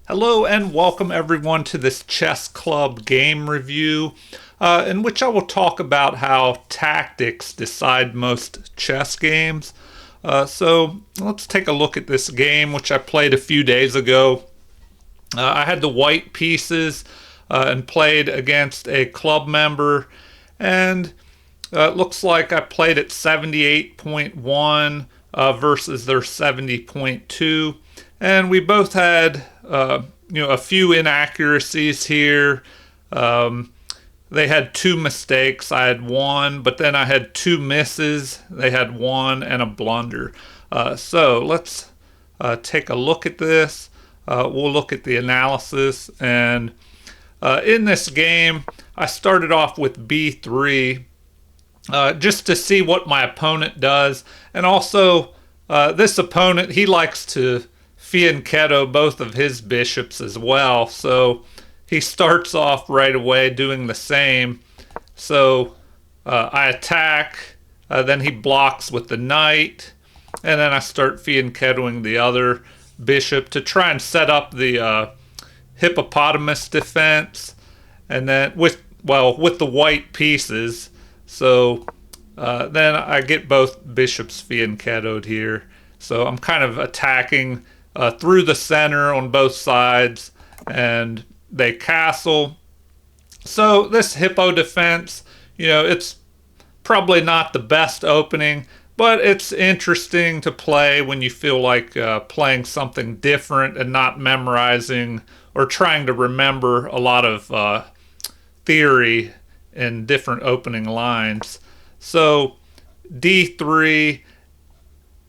Hello and welcome everyone to this chess club game review in which I will talk about how tactics decide most chess games. So let's take a look at this game which I played a few days ago. I had the white pieces and played against a club member, and it looks like I played at 78.1 versus their 70.2, and we both had a few inaccuracies here. They had two mistakes. I had one, but then I had two misses. They had one and a blunder. So let's take a look at this. We'll look at the analysis. And in this game, I started off with b3 just to see what my opponent does. And also, this opponent, he likes to fianchetto both of his bishops as well. So he starts off right away doing the same. So I attack, then he blocks with the knight, and then I start fianchettoing the other bishop to try and set up the hippopotamus defense, and then with the white pieces. So then I get both bishops fianchettoed here. So I'm kind of attacking through the center on both sides, and they castle. So this hippo defense, it's probably not the best opening, but it's interesting to play when you feel like playing something different and not memorizing or trying to remember a lot of theory in different opening lines. So d3,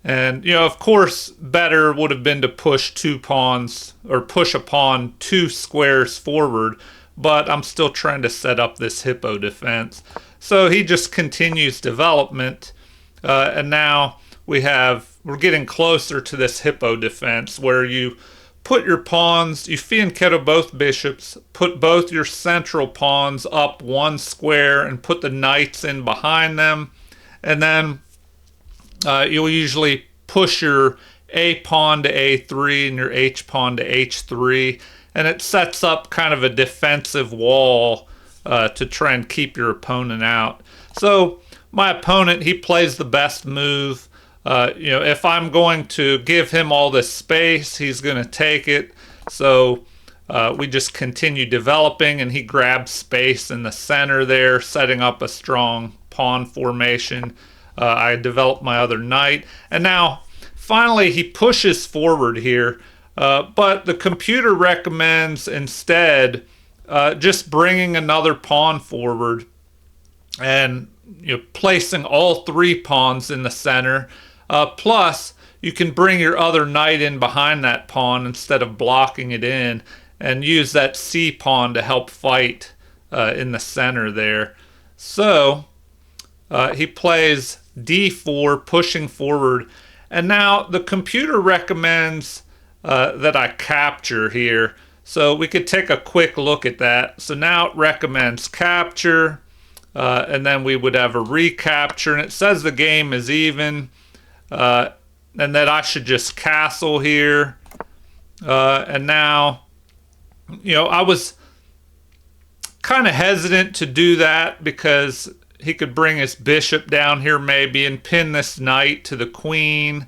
and of course, better would have been to push two pawns or push a pawn two squares forward, but I'm still trying to set up this hippo defense. So he just continues development, and now we're getting closer to this hippo defense where you put your pawns, you fianchetto both bishops, put both your central pawns up one square and put the knights in behind them, and then you'll usually push your A pawn to A3 and your H pawn to H3, and it sets up kind of a defensive wall to try and keep your opponent out. So my opponent, he plays the best move. If I'm going to give him all this space, he's going to take it. So we just continue developing, and he grabs space in the center there, setting up a strong pawn formation. I develop my other knight, and now finally he pushes forward here, but the computer recommends instead just bringing another pawn forward and placing all three pawns in the center. Plus, you can bring your other knight in behind that pawn instead of blocking it in, and use that C pawn to help fight in the center there. So he plays d4, pushing forward, and now the computer recommends that I capture here. So we could take a quick look at that. So now it recommends capture, and then we would have a recapture, and it says the game is even, and that I should just castle here. And now, I was kind of hesitant to do that because he could bring his bishop down here maybe and pin this knight to the queen,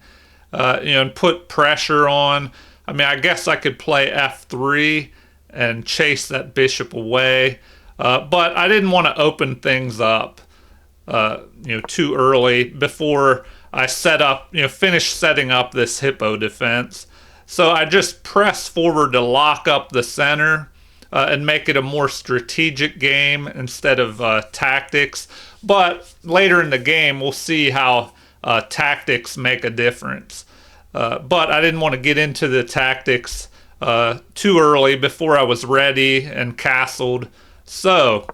and put pressure on. I mean, I guess I could play f3 and chase that bishop away, but I didn't want to open things up, too early before I finish setting up this hippo defense. So I just press forward to lock up the center and make it a more strategic game instead of tactics. But later in the game, we'll see how tactics make a difference. But I didn't want to get into the tactics too early before I was ready and castled. So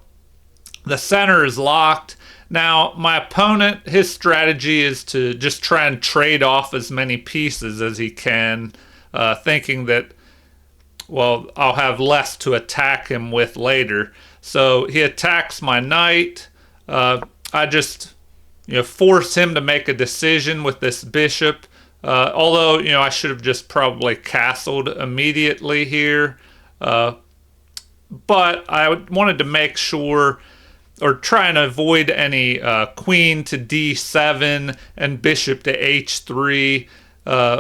the center is locked. Now, my opponent, his strategy is to just try and trade off as many pieces as he can, thinking that, well, I'll have less to attack him with later. So he attacks my knight. I just force him to make a decision with this bishop. Although, I should have just probably castled immediately here. But I wanted to make sure, or try and avoid any queen to d7 and bishop to h3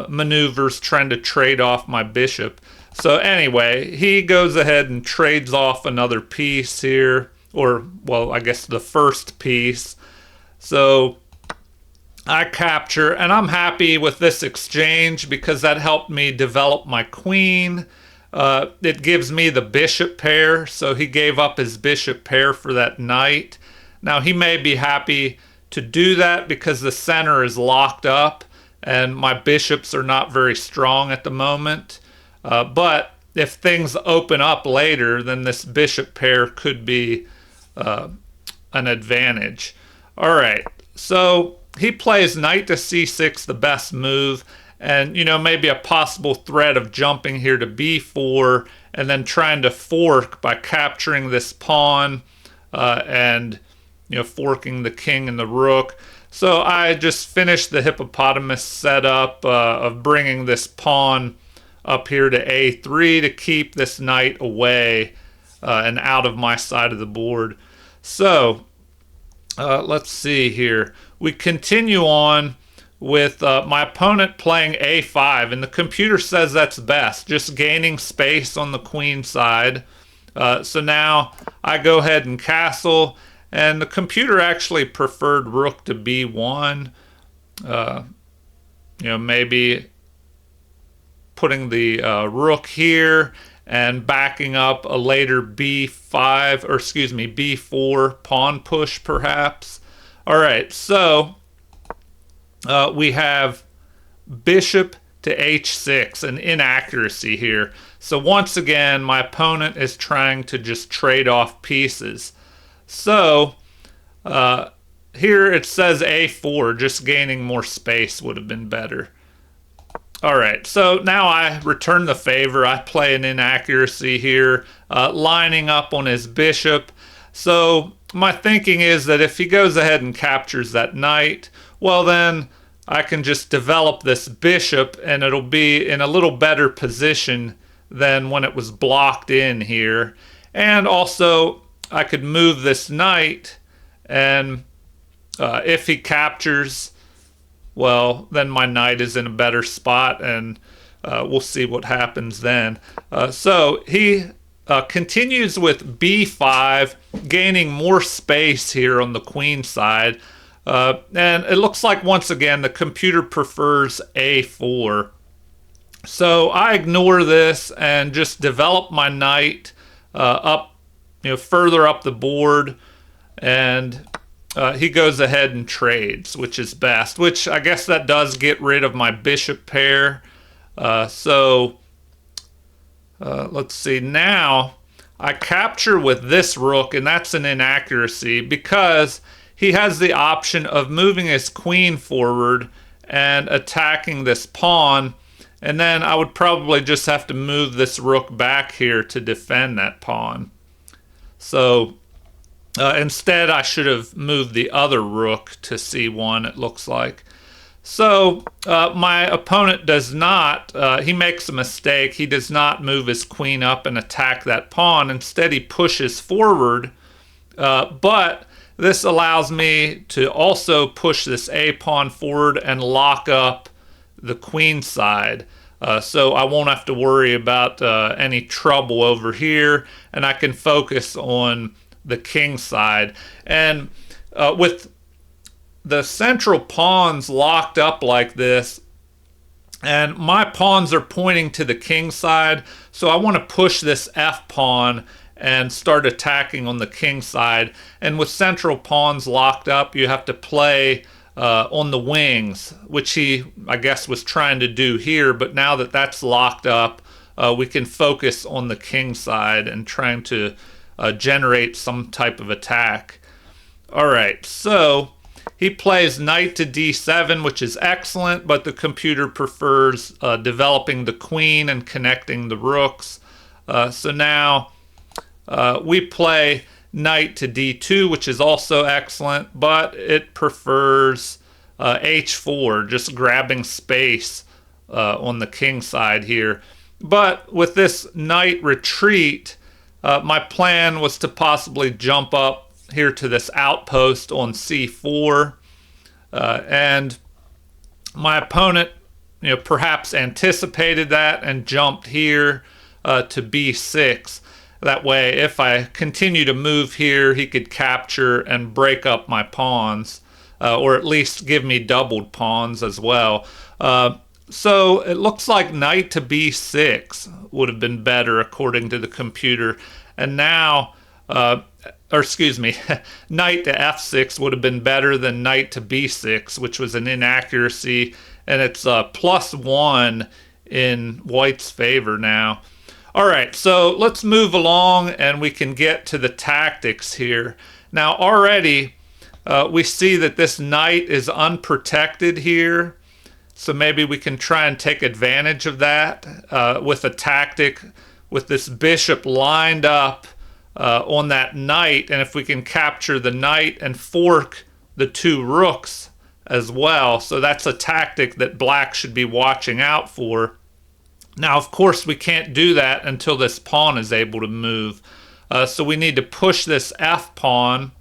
maneuvers trying to trade off my bishop. So anyway, he goes ahead and trades off another piece here, or, well, I guess the first piece. So I capture, and I'm happy with this exchange because that helped me develop my queen. It gives me the bishop pair, so he gave up his bishop pair for that knight. Now, he may be happy to do that because the center is locked up and my bishops are not very strong at the moment. But if things open up later, then this bishop pair could be an advantage. All right, so he plays knight to c6, the best move, and maybe a possible threat of jumping here to b4 and then trying to fork by capturing this pawn and forking the king and the rook. So I just finished the hippopotamus setup of bringing this pawn up here to a3 to keep this knight away and out of my side of the board. So let's see here. We continue on with my opponent playing a5, and the computer says that's best, just gaining space on the queen side. So now I go ahead and castle, and the computer actually preferred rook to b1. Maybe putting the rook here and backing up a later b5, or excuse me, b4 pawn push perhaps. All right, so we have bishop to h6, an inaccuracy here. So once again, my opponent is trying to just trade off pieces. So here it says a4, just gaining more space would have been better. All right, so now I return the favor. I play an inaccuracy here, lining up on his bishop. So my thinking is that if he goes ahead and captures that knight, well then I can just develop this bishop and it'll be in a little better position than when it was blocked in here. And also I could move this knight, and if he captures, well, then my knight is in a better spot, and we'll see what happens then. So he continues with b5, gaining more space here on the queen side. And it looks like, once again, the computer prefers a4. So I ignore this and just develop my knight up, further up the board, and he goes ahead and trades, which is best, which I guess that does get rid of my bishop pair. So let's see. Now I capture with this rook, and that's an inaccuracy because he has the option of moving his queen forward and attacking this pawn, and then I would probably just have to move this rook back here to defend that pawn. So instead I should have moved the other rook to c1, it looks like. So my opponent does not, he makes a mistake. He does not move his queen up and attack that pawn. Instead he pushes forward, but this allows me to also push this a pawn forward and lock up the queen side. So I won't have to worry about any trouble over here, and I can focus on the king side. And with the central pawns locked up like this, and my pawns are pointing to the king side, so I want to push this f pawn and start attacking on the king side. And with central pawns locked up, you have to play on the wings, which he, I guess, was trying to do here. But now that that's locked up, we can focus on the king side and trying to generate some type of attack. All right, so he plays knight to d7, which is excellent, but the computer prefers developing the queen and connecting the rooks. So now we play knight to d2, which is also excellent, but it prefers h4, just grabbing space on the king side here. But with this knight retreat, my plan was to possibly jump up here to this outpost on c4, and my opponent, perhaps anticipated that and jumped here to b6. That way, if I continue to move here, he could capture and break up my pawns, or at least give me doubled pawns as well. So it looks like knight to b6 would have been better according to the computer. And now, or excuse me, knight to f6 would have been better than knight to b6, which was an inaccuracy. And it's +1 in white's favor now. All right, so let's move along and we can get to the tactics here. Now already we see that this knight is unprotected here. So maybe we can try and take advantage of that with a tactic with this bishop lined up on that knight. And if we can capture the knight and fork the two rooks as well. So that's a tactic that black should be watching out for. Now, of course, we can't do that until this pawn is able to move. So we need to push this f pawn.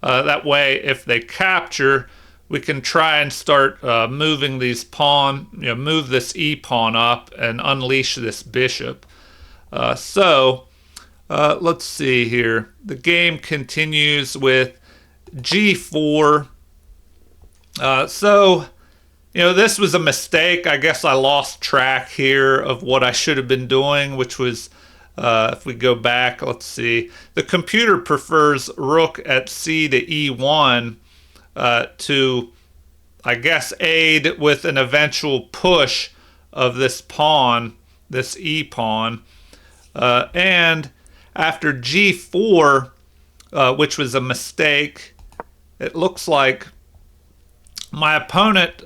That way, if they capture, we can try and start moving these pawn, move this e pawn up and unleash this bishop. So let's see here. The game continues with g4. So this was a mistake. I guess I lost track here of what I should have been doing, which was, if we go back, let's see. The computer prefers rook at c to e1 to, I guess, aid with an eventual push of this pawn, this e pawn. And after g4, which was a mistake, it looks like my opponent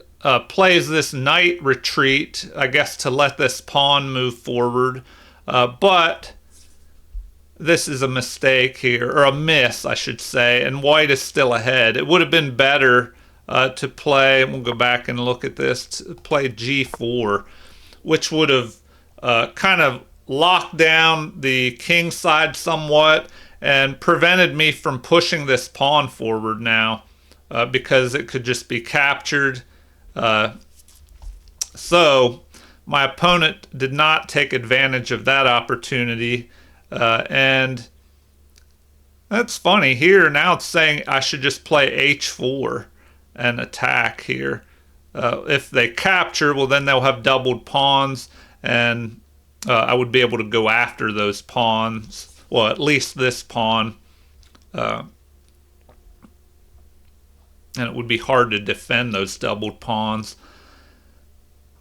plays this knight retreat, I guess, to let this pawn move forward. But this is a mistake here, or a miss, I should say, and white is still ahead. It would have been better to play, we'll go back and look at this, to play g4, which would have kind of locked down the king side somewhat and prevented me from pushing this pawn forward now, because it could just be captured. So my opponent did not take advantage of that opportunity, and that's funny here. Now it's saying I should just play h4 and attack here. If they capture, well, then they'll have doubled pawns, and I would be able to go after those pawns, well, at least this pawn, and it would be hard to defend those doubled pawns.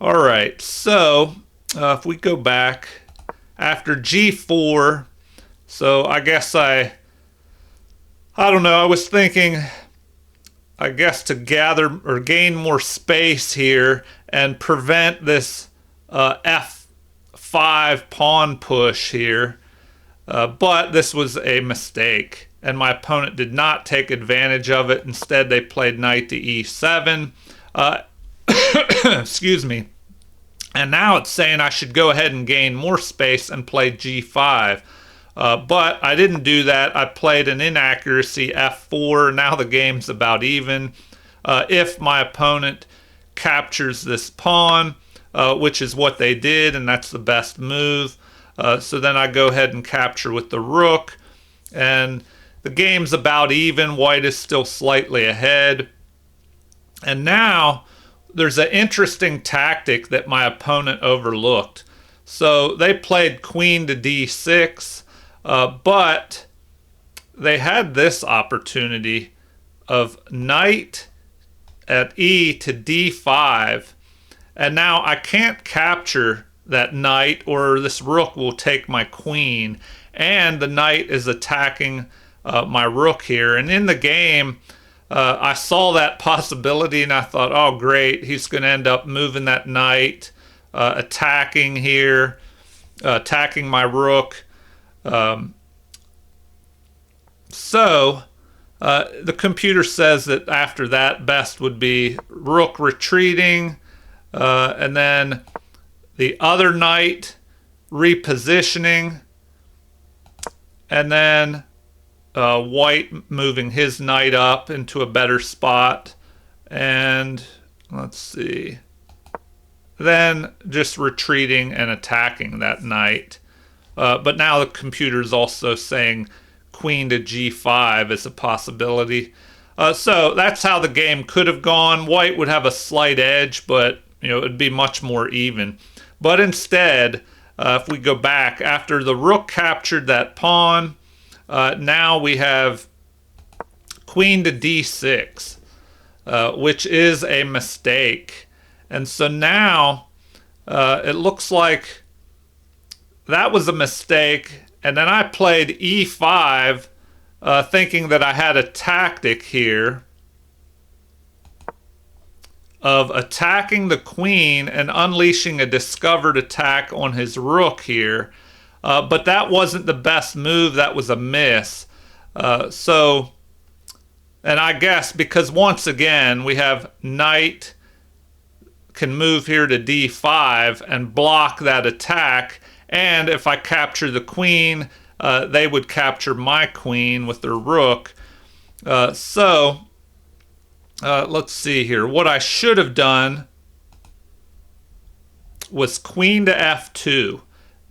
All right, so if we go back after g4, so I guess I don't know, I was thinking, I guess, to gather or gain more space here and prevent this f5 pawn push here, but this was a mistake, and my opponent did not take advantage of it. Instead, they played knight to e7. Excuse me. And now it's saying I should go ahead and gain more space and play g5. But I didn't do that. I played an inaccuracy, f4. Now the game's about even. If my opponent captures this pawn, which is what they did, and that's the best move. So then I go ahead and capture with the rook. And the game's about even. White is still slightly ahead. And now there's an interesting tactic that my opponent overlooked. So they played queen to d6, but they had this opportunity of knight at e to d5, and now I can't capture that knight, or this rook will take my queen, and the knight is attacking my rook here. And in the game, I saw that possibility and I thought, oh great, he's going to end up moving that knight, attacking here, attacking my rook. So The computer says that after that, best would be rook retreating, and then the other knight repositioning, and then white moving his knight up into a better spot, and let's see, then just retreating and attacking that knight. But now the computer is also saying queen to g5 is a possibility. So that's how the game could have gone. White would have a slight edge, but it would be much more even. But instead, if we go back, after the rook captured that pawn, now we have queen to d6, which is a mistake. And so now it looks like that was a mistake. And then I played e5, thinking that I had a tactic here of attacking the queen and unleashing a discovered attack on his rook here. But that wasn't the best move. That was a miss. And I guess because once again we have knight can move here to d5 and block that attack. And if I capture the queen, they would capture my queen with their rook. Let's see here. What I should have done was queen to f2,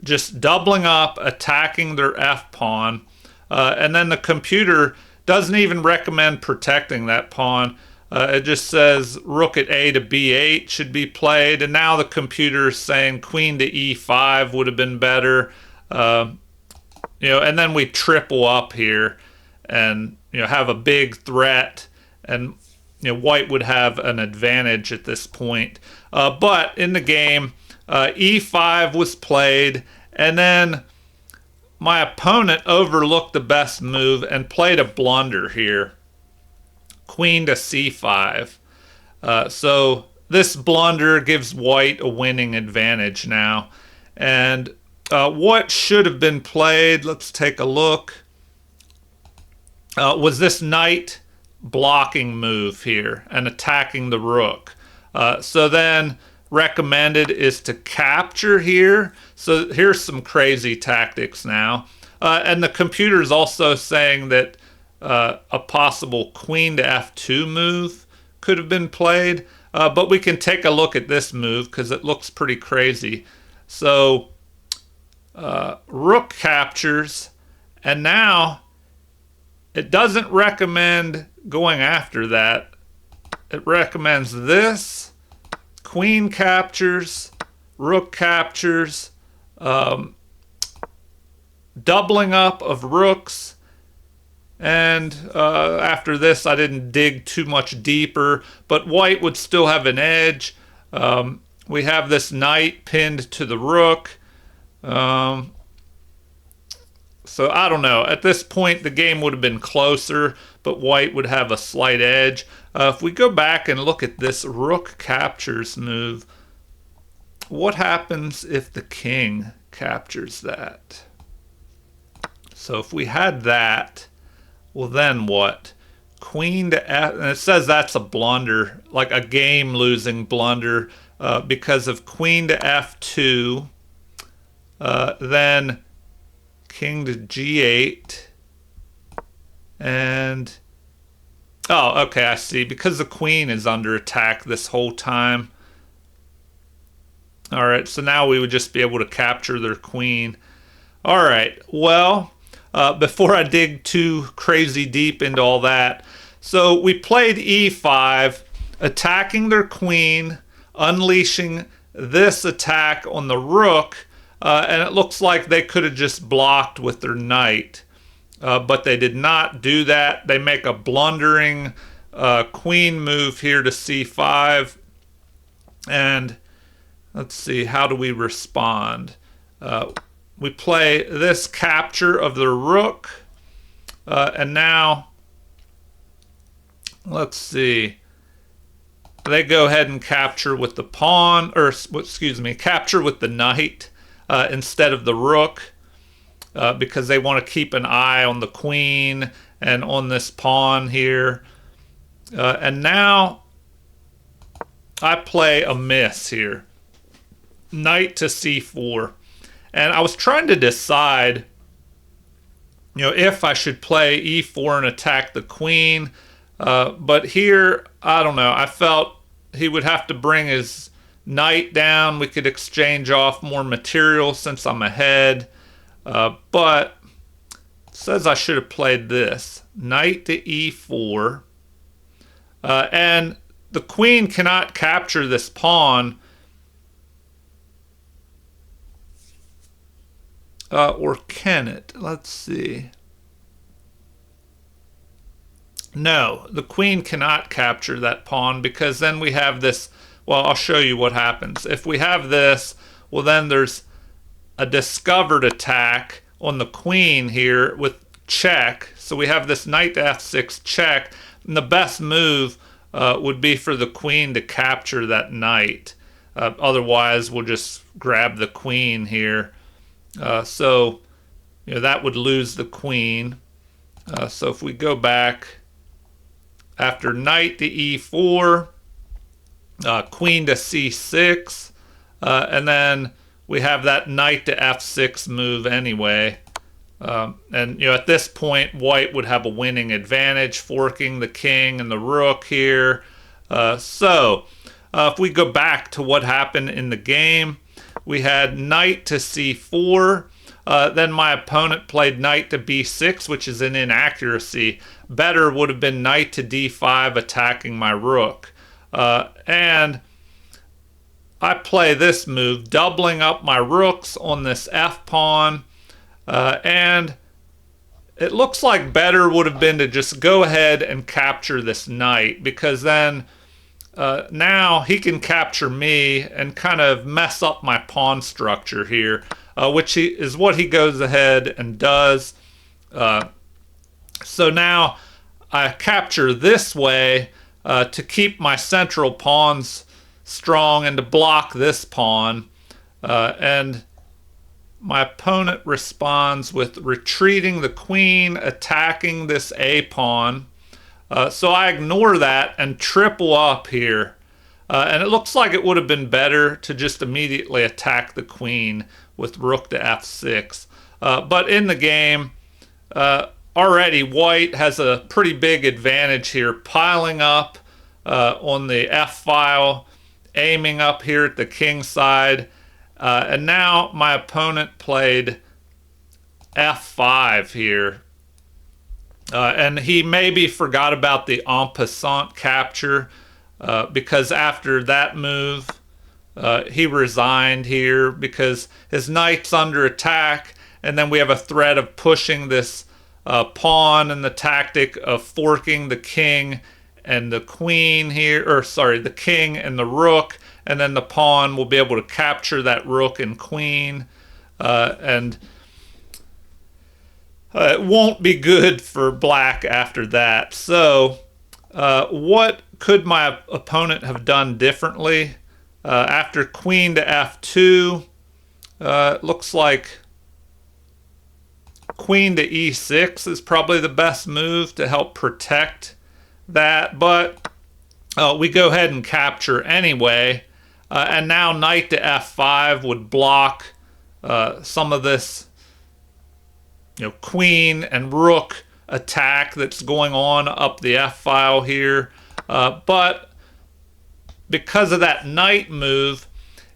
just doubling up, attacking their f pawn. And then the computer doesn't even recommend protecting that pawn. It just says rook at a to b8 should be played. And now the computer is saying queen to e5 would have been better. And then we triple up here and have a big threat, and white would have an advantage at this point. But in the game, e5 was played, and then my opponent overlooked the best move and played a blunder here. Queen to c5. So this blunder gives white a winning advantage now. And what should have been played, let's take a look, was this knight blocking move here and attacking the rook. So then recommended is to capture here. So here's some crazy tactics now. And the computer is also saying that a possible queen to f2 move could have been played. But we can take a look at this move because it looks pretty crazy. So rook captures, and now it doesn't recommend going after that. It recommends this, queen captures, rook captures, doubling up of rooks. And after this, I didn't dig too much deeper, but white would still have an edge. We have this knight pinned to the rook. So I don't know. At this point, the game would have been closer, but white would have a slight edge. If we go back and look at this rook captures move, what happens if the king captures that? So if we had that, well, then what? Queen to f, and it says that's a blunder, like a game-losing blunder, because of queen to f2, then king to g8, and oh, okay, I see. Because the queen is under attack this whole time. All right, so now we would just be able to capture their queen. All right, well, before I dig too crazy deep into all that, so we played e5, attacking their queen, unleashing this attack on the rook, and it looks like they could have just blocked with their knight. But they did not do that. They make a blundering queen move here to c5. And let's see, how do we respond? We play this capture of the rook. And now, let's see. They go ahead and capture with the pawn, or excuse me, capture with the knight instead of the rook. because they want to keep an eye on the queen and on this pawn here. And now I play a miss here. Knight to c4. And I was trying to decide, if I should play e4 and attack the queen. But here, I don't know. I felt he would have to bring his knight down. We could exchange off more material since I'm ahead. But it says I should have played this. Knight to e4. And the queen cannot capture this pawn. Or can it? Let's see. No, the queen cannot capture that pawn because then we have this. Well, I'll show you what happens. If we have this, well, then there's a discovered attack on the queen here with check. So we have this knight to f6 check. And the best move would be for the queen to capture that knight. Otherwise, we'll just grab the queen here. So that would lose the queen. So if we go back after knight to e4, queen to c6, and then we have that knight to f6 move anyway. And at this point, white would have a winning advantage, forking the king and the rook here. So if we go back to what happened in the game, we had knight to c4. Then my opponent played knight to b6, which is an inaccuracy. Better would have been knight to d5 attacking my rook. And I play this move, doubling up my rooks on this f-pawn. And it looks like better would have been to just go ahead and capture this knight, because then now he can capture me and kind of mess up my pawn structure here, which is what he goes ahead and does. So now I capture this way to keep my central pawns strong and to block this pawn. And my opponent responds with retreating the queen, attacking this a pawn. So I ignore that and triple up here. And it looks like it would have been better to just immediately attack the queen with rook to f6. But in the game, already white has a pretty big advantage here, piling up on the f-file, aiming up here at the king side. And now my opponent played f5 here. And he maybe forgot about the en passant capture, because after that move, he resigned here because his knight's under attack, and then we have a threat of pushing this pawn and the tactic of forking the king and the queen here, or sorry, the king and the rook, and then the pawn will be able to capture that rook and queen, and it won't be good for black after that. So what could my opponent have done differently? After queen to f2, it looks like queen to e6 is probably the best move to help protect that, but we go ahead and capture anyway. And now knight to f5 would block some of this queen and rook attack that's going on up the f-file here. But because of that knight move,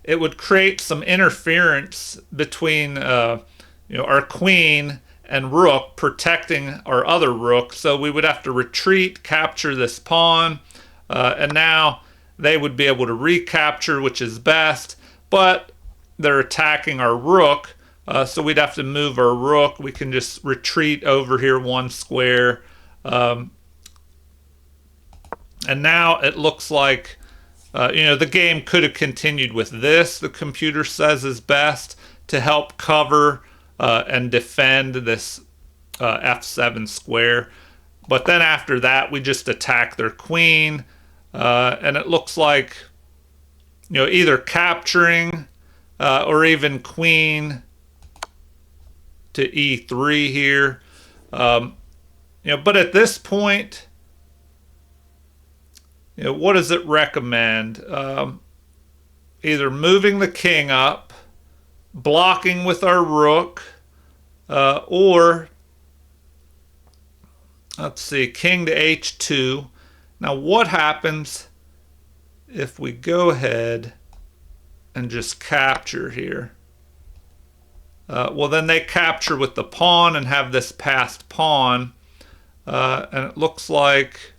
it would create some interference between our queen and rook, protecting our other rook. So we would have to retreat, capture this pawn, and now they would be able to recapture, which is best, but they're attacking our rook, so we'd have to move our rook. We can just retreat over here one square. And now it looks like, the game could have continued with this, the computer says is best, to help cover and defend this f7 square. But then after that, we just attack their queen. And it looks like, either capturing or even queen to e3 here. But at this point, what does it recommend? Either moving the king up, blocking with our rook, or let's see, king to h2. Now what happens if we go ahead and just capture here? Well, then they capture with the pawn and have this passed pawn. And it looks like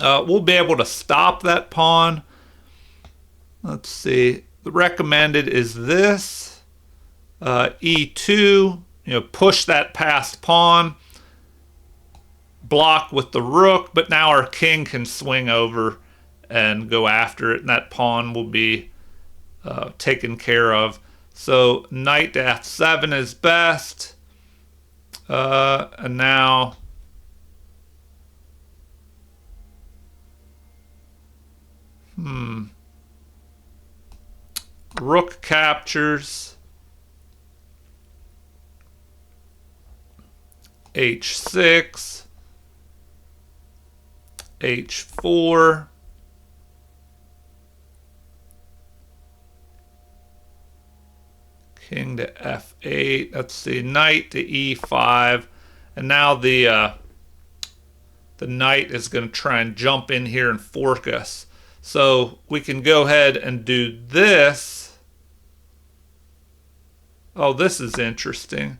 we'll be able to stop that pawn. Let's see. The recommended is this. e2, push that passed pawn. Block with the rook, but now our king can swing over and go after it, and that pawn will be taken care of. So knight to f7 is best. And now rook captures, h6, h4, king to f8. Let's see, knight to e5, and now the knight is going to try and jump in here and fork us. So we can go ahead and do this. Oh, this is interesting.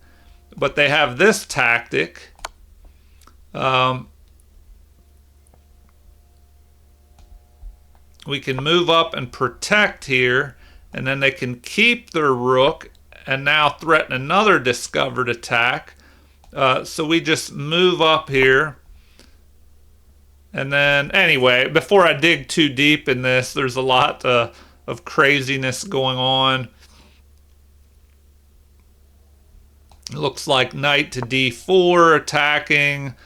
But they have this tactic. We can move up and protect here, and then they can keep their rook and now threaten another discovered attack. So we just move up here. And then, anyway, before I dig too deep in this, there's a lot of craziness going on. It looks like knight to d4 attacking.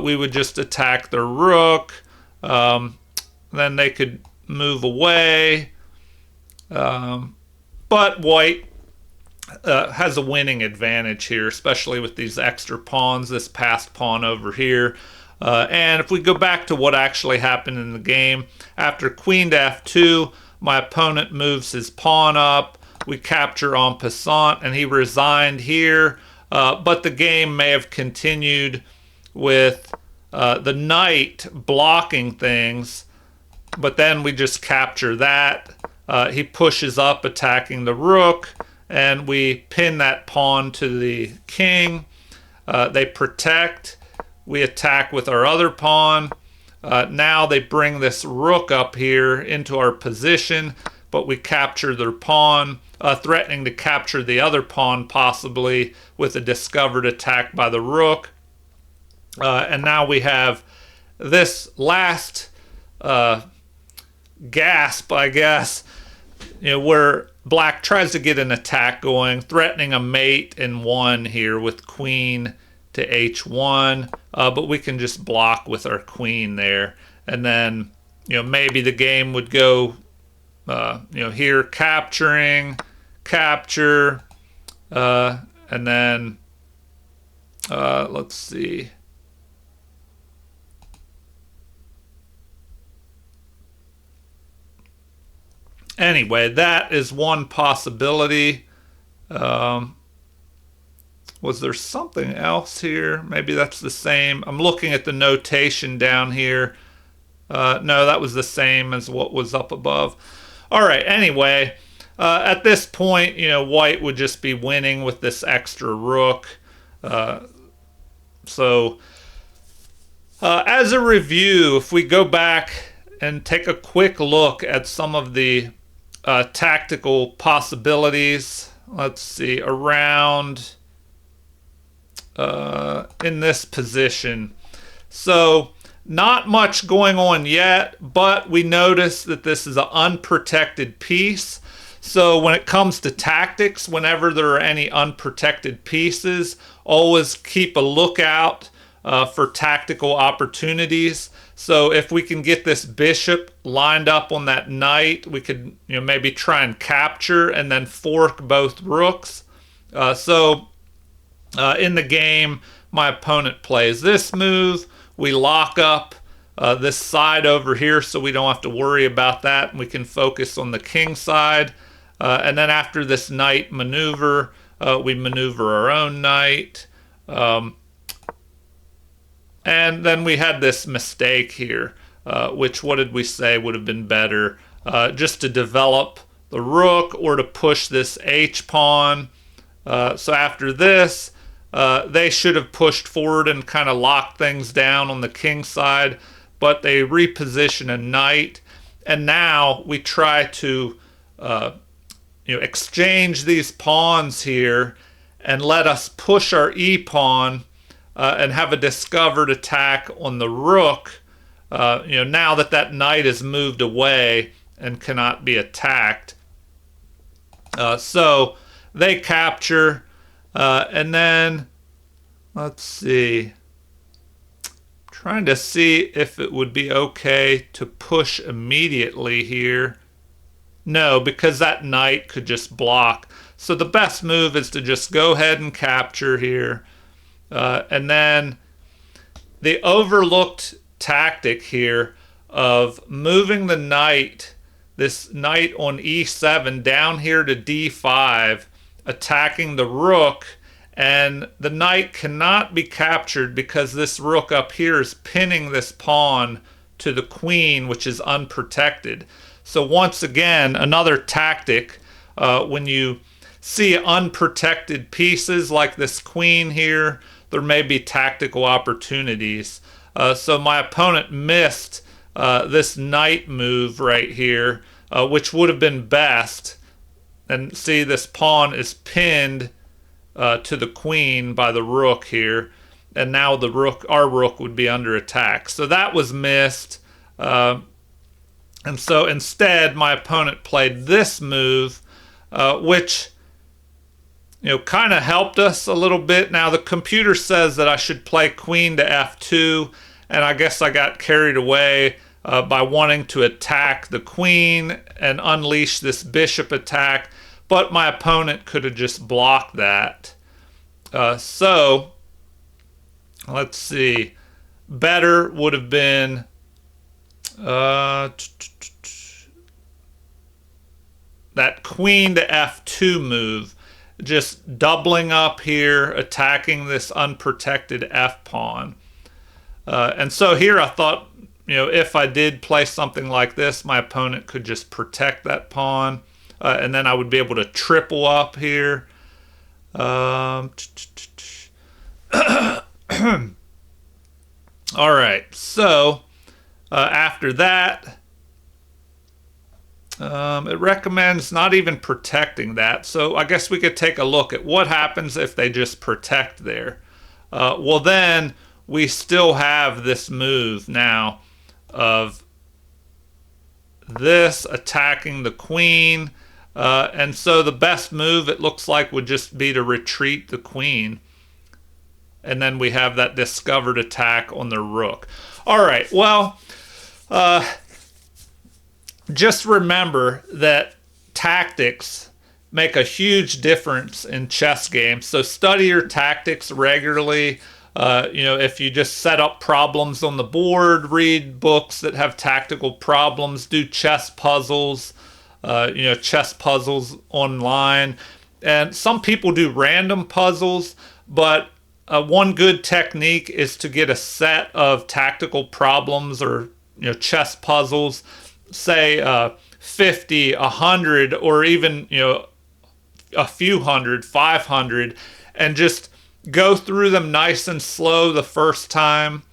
We would just attack the rook. Then they could move away. But white has a winning advantage here, especially with these extra pawns, this passed pawn over here. And if we go back to what actually happened in the game, after queen to f2, my opponent moves his pawn up. We capture en passant, and he resigned here. But the game may have continued with the knight blocking things. But then we just capture that. He pushes up, attacking the rook, and we pin that pawn to the king. They protect. We attack with our other pawn. Now they bring this rook up here into our position, but we capture their pawn, threatening to capture the other pawn possibly with a discovered attack by the rook. And now we have this last gasp, I guess, where black tries to get an attack going, threatening a mate in one here with queen to h1, but we can just block with our queen there. And then, maybe the game would go, here capturing, capture, and then, let's see. Anyway, that is one possibility. Was there something else here? Maybe that's the same. I'm looking at the notation down here. No, that was the same as what was up above. All right, anyway, at this point, white would just be winning with this extra rook. So as a review, if we go back and take a quick look at some of the tactical possibilities, let's see, around in this position. So not much going on yet, but we notice that this is an unprotected piece. So when it comes to tactics, whenever there are any unprotected pieces, always keep a lookout for tactical opportunities. So if we can get this bishop lined up on that knight, we could maybe try and capture and then fork both rooks. In the game, my opponent plays this move. We lock up this side over here so we don't have to worry about that, and we can focus on the king side. And then after this knight maneuver, we maneuver our own knight. And then we had this mistake here, which, what did we say would have been better? Just to develop the rook or to push this h-pawn. So after this, they should have pushed forward and kind of locked things down on the king side, but they reposition a knight. And now we try to exchange these pawns here and let us push our e-pawn and have a discovered attack on the rook. Now that knight is moved away and cannot be attacked. So they capture, and then let's see. Trying to see if it would be okay to push immediately here. No, because that knight could just block. So the best move is to just go ahead and capture here. And then the overlooked tactic here of moving the knight, this knight on e7 down here to d5, attacking the rook, and the knight cannot be captured because this rook up here is pinning this pawn to the queen, which is unprotected. So once again, another tactic, when you see unprotected pieces like this queen here, there may be tactical opportunities. So my opponent missed this knight move right here, which would have been best. And see, this pawn is pinned to the queen by the rook here, and now our rook would be under attack. So that was missed. And so instead, my opponent played this move, which kind of helped us a little bit. Now the computer says that I should play queen to f2, and I guess I got carried away by wanting to attack the queen and unleash this bishop attack, but my opponent could have just blocked that. So let's see. Better would have been that queen to f2 move, just doubling up here, attacking this unprotected f-pawn. And so here I thought, if I did play something like this, my opponent could just protect that pawn, and then I would be able to triple up here. All right, so after that, it recommends not even protecting that. So I guess we could take a look at what happens if they just protect there. Well, then we still have this move now of this attacking the queen. And so the best move, it looks like, would just be to retreat the queen. And then we have that discovered attack on the rook. All right, well, just remember that tactics make a huge difference in chess games. So study your tactics regularly. If you just set up problems on the board, read books that have tactical problems, do chess puzzles, chess puzzles online. And some people do random puzzles, but one good technique is to get a set of tactical problems or chess puzzles, say 50, 100, or even a few hundred, 500, and just go through them nice and slow the first time,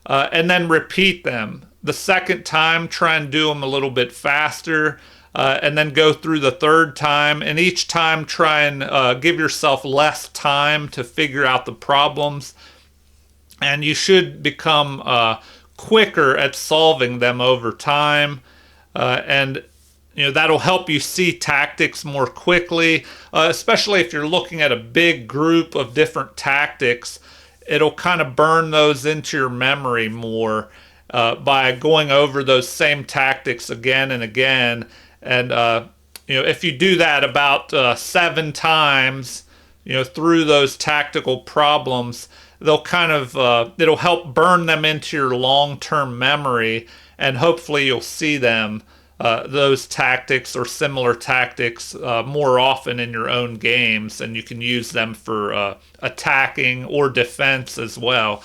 and then repeat them. The second time, try and do them a little bit faster, and then go through the third time, and each time try and give yourself less time to figure out the problems, and you should become quicker at solving them over time, and that'll help you see tactics more quickly, especially if you're looking at a big group of different tactics. It'll kind of burn those into your memory more by going over those same tactics again and again. And if you do that about 7 times, through those tactical problems, they'll kind of it'll help burn them into your long-term memory, and hopefully you'll see them, those tactics or similar tactics, more often in your own games, and you can use them for attacking or defense as well.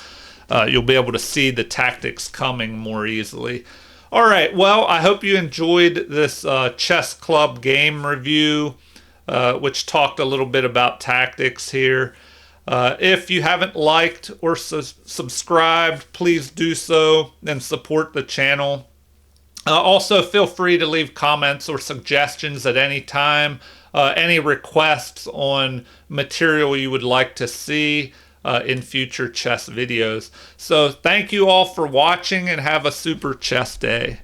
You'll be able to see the tactics coming more easily. All right, well, I hope you enjoyed this chess club game review, which talked a little bit about tactics here. If you haven't liked or subscribed, please do so and support the channel. Also, feel free to leave comments or suggestions at any time, any requests on material you would like to see in future chess videos. So thank you all for watching, and have a super chess day.